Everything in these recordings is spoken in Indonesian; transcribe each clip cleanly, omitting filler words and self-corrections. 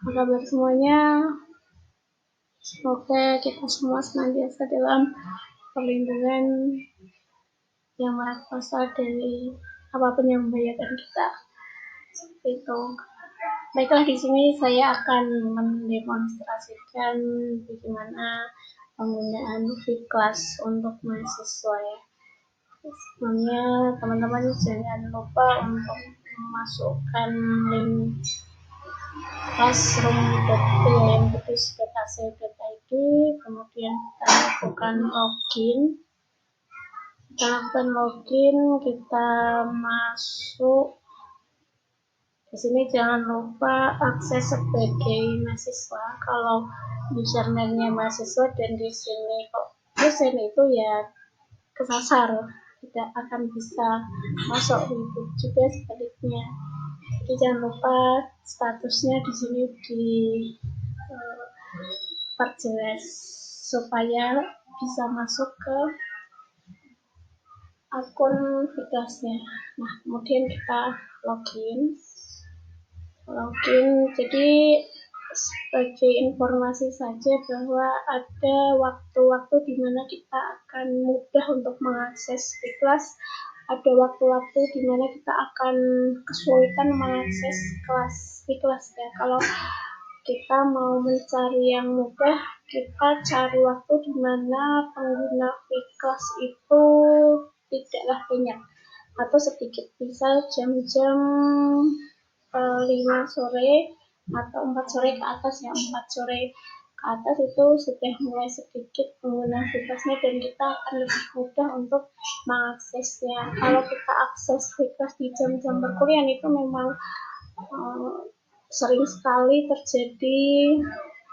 Apa kabar semuanya? Semoga kita semua senantiasa dalam perlindungan yang maha kuasa dari apapun yang membahayakan kita. Seperti itu. Baiklah, di sini saya akan mendemonstrasikan bagaimana penggunaan V-Class untuk mahasiswa ya. Sebelumnya teman-teman jangan lupa untuk memasukkan link classroom.pmbudus.ac.id, kemudian kita lakukan login, kita masuk. Di sini jangan lupa akses sebagai mahasiswa. Kalau username-nya mahasiswa dan di sini kok dosen itu ya kesasar, tidak akan bisa masuk. Itu juga sebaliknya. Jadi jangan lupa statusnya di sini diperjelas supaya bisa masuk ke akun V-Class-nya. Nah, kemudian kita login. Jadi sebagai informasi saja bahwa ada waktu-waktu di mana kita akan mudah untuk mengakses V-Class, ada waktu-waktu di mana kita akan kesulitan mengakses kelas V-Class ya. Kalau kita mau mencari yang mudah, kita cari waktu di mana pengguna V-Class itu tidaklah banyak atau sedikit, misal jam-jam 5 sore atau 4 sore ke atas ya. 4 sore ke atas itu sudah mulai sedikit pengguna V-Class-nya dan kita akan lebih mudah untuk mengaksesnya. Kalau kita akses V-Class di jam-jam perkuliahan itu memang sering sekali terjadi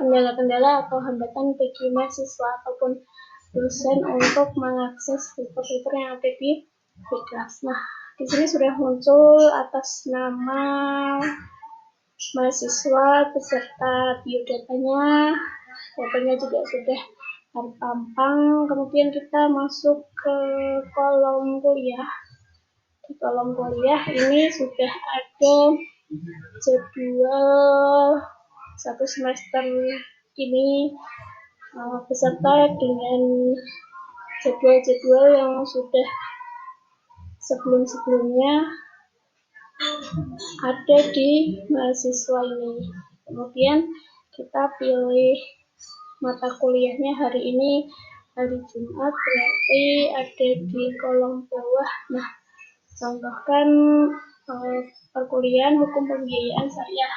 kendala-kendala atau hambatan bagi mahasiswa ataupun dosen untuk mengakses fitur-fitur yang ada di V-Class. Nah, di sini sudah muncul atas nama mahasiswa beserta biodatanya, datanya juga sudah terpampang. Kemudian kita masuk ke kolom kuliah. Di kolom kuliah ini sudah ada jadwal satu semester ini beserta dengan jadwal-jadwal yang sudah sebelum-sebelumnya ada di mahasiswa ini. Kemudian kita pilih mata kuliahnya hari ini, hari Jumat, berarti ada di kolom bawah. Nah, contohkan perkuliahan hukum pembiayaan syariah.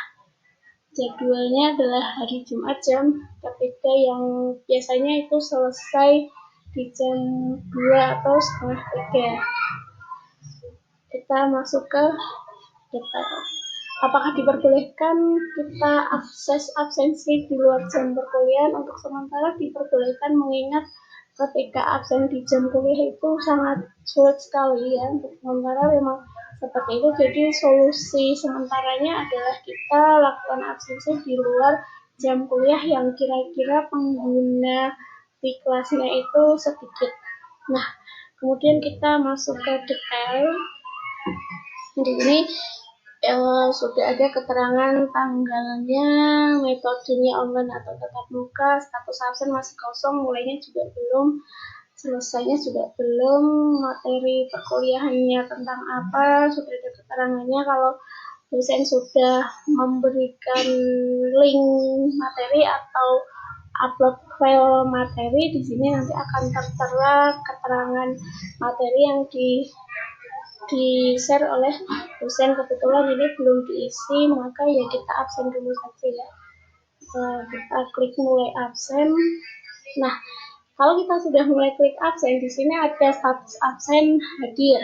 Jadwalnya adalah hari Jumat jam ketiga yang biasanya itu selesai di jam 2 atau setengah 3. Kita masuk ke detail. Apakah diperbolehkan kita akses absensi di luar jam perkuliahan? Untuk sementara diperbolehkan, mengingat ketika absen di jam kuliah itu sangat sulit sekali ya. Untuk sementara memang seperti itu. Jadi solusi sementaranya adalah kita lakukan absensi di luar jam kuliah yang kira-kira pengguna V-Class-nya itu sedikit. Nah, kemudian kita masuk ke detail. Di sini sudah ada keterangan tanggalnya, metodenya online atau tatap muka, status absen masih kosong, mulainya juga belum, selesainya juga belum, materi perkuliahannya tentang apa, sudah ada keterangannya. Kalau dosen sudah memberikan link materi atau upload file materi, di sini nanti akan tertera keterangan materi yang di-share oleh dosen. Kebetulan ini belum diisi, maka ya kita absen dulu saja ya. Kita klik mulai absen. Nah, kalau kita sudah mulai klik absen, di sini ada status absen hadir.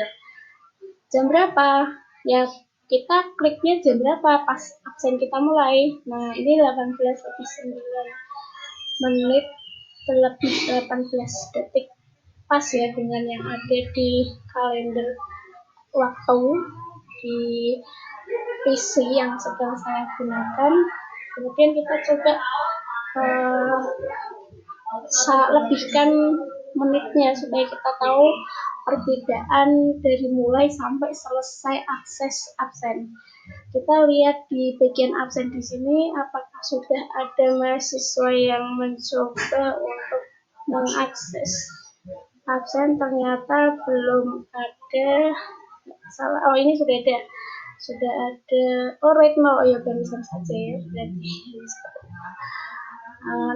Jam berapa? Ya, kita kliknya jam berapa pas absen kita mulai. Nah, ini 18:09 lebih 18 detik. Pas ya dengan yang ada di kalender waktu di PC yang sedang saya gunakan. Kemudian kita coba lebihkan menitnya supaya kita tahu perbedaan dari mulai sampai selesai akses absen. Kita lihat di bagian absen di sini apakah sudah ada mahasiswa yang mencoba untuk mengakses absen, ternyata belum ada. Salah, oh ini sudah ada oh Retno, oh ya barusan saja ya berarti.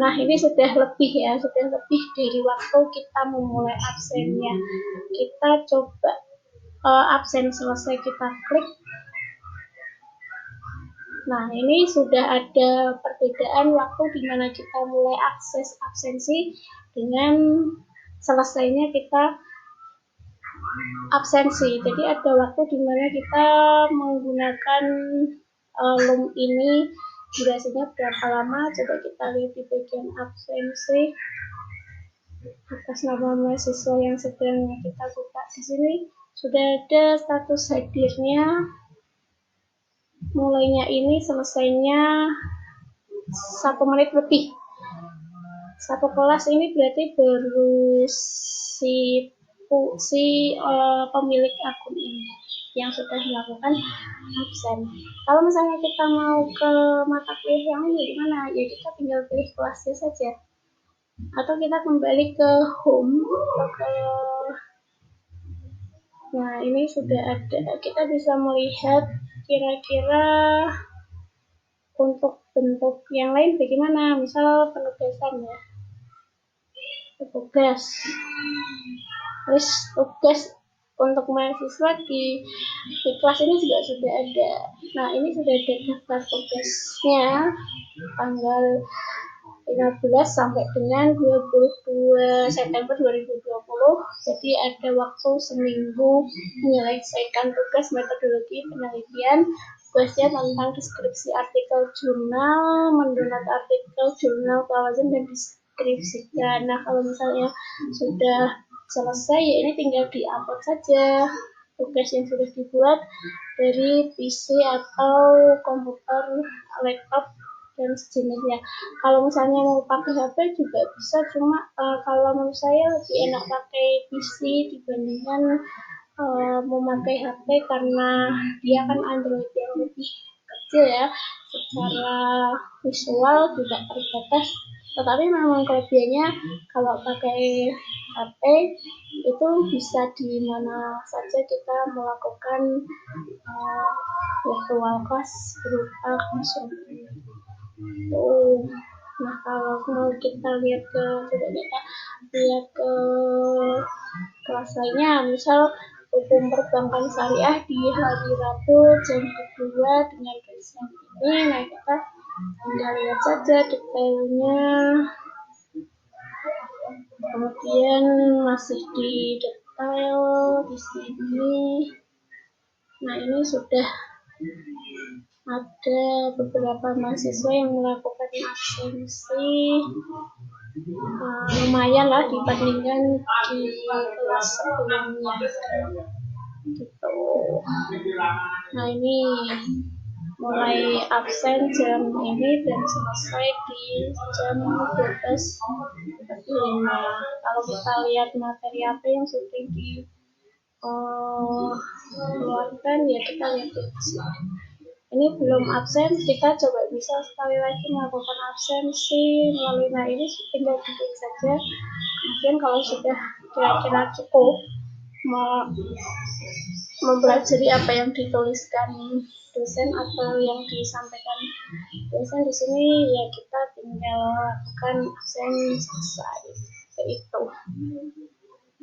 Nah ini sudah lebih dari waktu kita memulai absennya. Kita coba absen selesai, kita klik. Nah ini sudah ada perbedaan waktu di mana kita mulai akses absensi dengan selesainya kita absensi. Jadi ada waktu di mana kita menggunakan loom ini, durasinya berapa lama. Coba kita lihat di bagian absensi atas nama mahasiswa yang sedang kita buka. Di sini sudah ada status hadirnya, mulainya ini, selesainya 1 menit lebih. Satu kelas ini berarti baru si pemilik akun ini yang sudah melakukan absen. Kalau misalnya kita mau ke mata kuliah yang ini gimana? Ya kita tinggal pilih kelasnya saja. Atau kita kembali ke home atau ke. Nah, ini sudah ada. Kita bisa melihat kira-kira untuk bentuk yang lain bagaimana? Misal penugasan ya. Terus tugas untuk mahasiswa di kelas ini juga sudah ada. Nah ini sudah ada daftar tugasnya tanggal 15 sampai dengan 22 September 2020. Jadi ada waktu seminggu menyelesaikan tugas metodologi penelitian. Tugasnya tentang deskripsi artikel jurnal, mendownload artikel jurnal kawasan dan deskripsikan. Nah kalau misalnya sudah selesai ya ini tinggal di-upload saja tugas yang sudah dibuat dari PC atau komputer, laptop dan sejenisnya. Kalau misalnya mau pakai HP juga bisa, cuma kalau menurut saya lebih enak pakai PC dibandingkan memakai HP karena dia kan Android yang lebih kecil ya, secara visual juga terbatas. Tetapi memang kelebihannya kalau pakai HP itu bisa di mana saja kita melakukan virtual class berupa Zoom. Nah kalau mau kita lihat ke kelas lainnya, misal hukum perbankan syariah di hari Rabu jam 2 dengan dosen ini. Nah kita tinggal lihat saja detailnya. Kemudian masih di detail di sini. Nah ini sudah ada beberapa mahasiswa yang melakukan absensi, lumayan lah dibandingkan di kelas sebelumnya gitu. Nah ini mulai absen jam ini dan selesai di jam 12:05. Kalau kita lihat materi apa yang sudah dikeluarkan ya kita lihat di sini. Ini belum absen, kita coba bisa sekali lagi melakukan absensi melalui. Nah ini tinggal diklik saja. Kemudian kalau sudah kira-kira cukup mempelajari apa yang dituliskan dosen atau yang disampaikan dosen di sini, ya kita tinggal lakukan absen selesai. Itu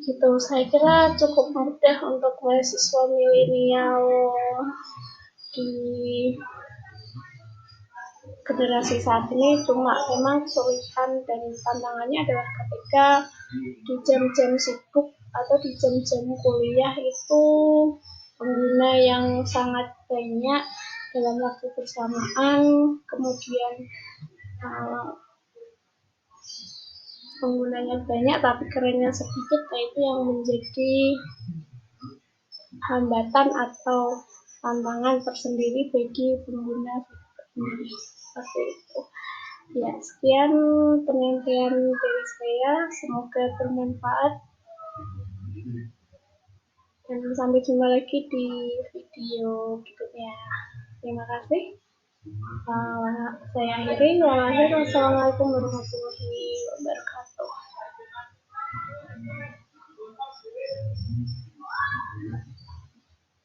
gitu, saya kira cukup mudah untuk mahasiswa milenial di generasi saat ini. Cuma memang kesulitan dan tantangannya adalah ketika di jam-jam sibuk atau di jam-jam kuliah itu pengguna yang sangat banyak dalam waktu bersamaan, kemudian penggunanya banyak tapi kerennya sedikit. Nah itu yang menjadi hambatan atau tantangan tersendiri bagi pengguna ini. Seperti itu. Ya, sekian penyampaian dari saya, semoga bermanfaat dan sampai jumpa lagi di video berikutnya. Terima kasih. Saya akhiri. Wassalamualaikum warahmatullahi